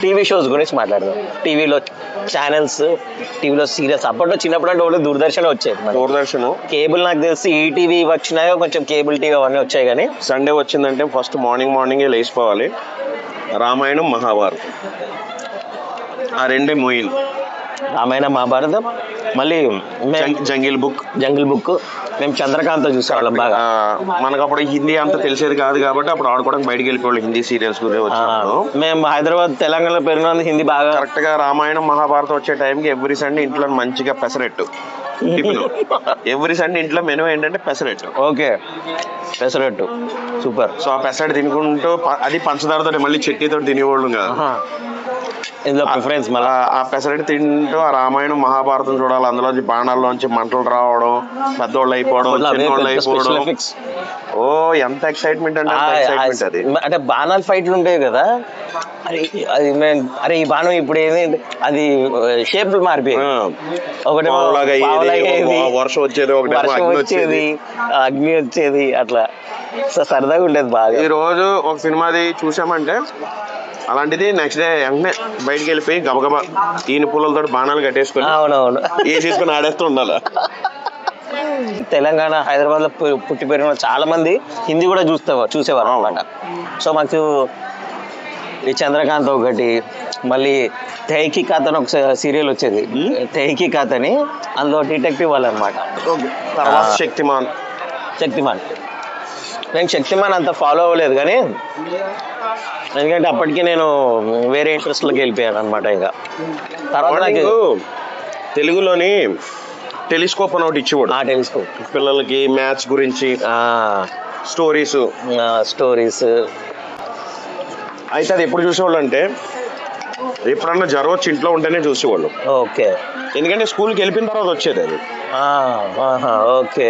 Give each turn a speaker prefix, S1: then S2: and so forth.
S1: TV shows గురించి మాట్లాడదాం. టీవీలో ఛానల్స్, టీవీలో సీరియల్స్. అప్పట్లో చిన్నప్పుడు అంటే ఓన్లీ దూరదర్శన్ వచ్చేది.
S2: దూరదర్శన్
S1: కేబుల్ నాకు తెలిసి ఈటీవీ వచ్చినాయో కొంచెం కేబుల్ టీవీ అవన్నీ వచ్చాయి. కానీ
S2: సండే వచ్చిందంటే ఫస్ట్ మార్నింగే లేచిపోవాలి. రామాయణం, మహాభారతం, ఆ రెండే మూవీలు.
S1: రామాయణ, మహాభారతం, మళ్ళీ
S2: జంగిల్ బుక్.
S1: మేము చంద్రకాంత్ చూసేవాళ్ళం బాగా.
S2: మనకు అప్పుడు హిందీ అంత తెలిసేది కాదు కాబట్టి అప్పుడు ఆడుకోవడానికి బయటకు వెళ్ళిపోవాలి. హిందీ సీరియల్స్ గురించి వచ్చినప్పుడు
S1: మేము హైదరాబాద్, తెలంగాణలో పెరిగినందుకు హిందీ బాగా.
S2: కరెక్ట్ గా రామాయణం, మహాభారతం వచ్చే టైంకి ఎవ్రీ సండే ఇంట్లో మంచిగా పెసరెట్టు. ఎవ్రీ సండే ఇంట్లో మెనూ ఏంటంటే pesarattu.
S1: Okay, pesarattu super.
S2: So ఆ పెసరెట్టు తినుకుంటూ అది పంచదారతో మళ్ళీ చట్నీతో తినేవాళ్ళు కాదు.
S1: ఇందులో ప్రిఫరెన్స్ మళ్ళీ
S2: ఆ పెసరెట్టు తింటూ ఆ రామాయణం, మహాభారతం చూడాలి. అందులోంచి బాణాల్లోంచి మంటలు రావడం, పెద్దోళ్ళు అయిపోవడం, చిన్నోళ్ళు అయిపోవడం. ఓ ఎంత ఎక్సైట్మెంట్ అంటే ఎక్సైట్మెంట్ అది.
S1: అంటే బాణాలు ఫైట్లు ఉంటాయి కదా, అరే ఈ బాణం ఇప్పుడు ఏది అది షేప్లు మారిపోయాయి. ఒకటి
S2: వర్షం వచ్చేది,
S1: అగ్ని వచ్చేది, అట్లా సరదాగా ఉండేది బాగా.
S2: ఈ రోజు ఒక సినిమాది చూసామంటే అలాంటిది నెక్స్ట్ డే వెంటనే బయటకు వెళ్ళిపోయి గబగబా ఈయన పూలతో బాణాలు కట్టేసుకొని
S1: అవునవును
S2: వేసేసుకొని ఆడేస్తూ ఉండాలి.
S1: తెలంగాణ, హైదరాబాద్ లో పుట్టి పెరిగిన చాలా మంది హిందీ కూడా చూసేవారు అనమాట. సో మాకు ఈ చంద్రకాంత్ ఒకటి, మళ్ళీ తెహకీకాత్ అని ఒక సీరియల్ వచ్చేది. తెహకీకాత్ అని, అందులో డిటెక్టివ్ వాళ్ళు అనమాట.
S2: తర్వాత శక్తిమాన్.
S1: నేను శక్తిమాన్ అంత ఫాలో అవ్వలేదు కానీ, ఎందుకంటే అప్పటికి నేను వేరే ఇంట్రెస్ట్లోకి వెళ్ళిపోయాను అనమాట. ఇక తర్వాత నాకు
S2: తెలుగులోని టెలిస్కోప్ అని ఒకటి ఇచ్చేవాడు.
S1: టెలిస్కోప్
S2: పిల్లలకి మ్యాథ్స్ గురించి స్టోరీస్. అయితే అది ఎప్పుడు చూసేవాళ్ళు అంటే ఎప్పుడన్నా జ్వరం వచ్చి ఇంట్లో ఉంటేనే చూసేవాళ్ళు.
S1: ఓకే,
S2: ఎందుకంటే స్కూల్కి వెళ్ళిపోయిన తర్వాత వచ్చేది అది.
S1: ఓకే.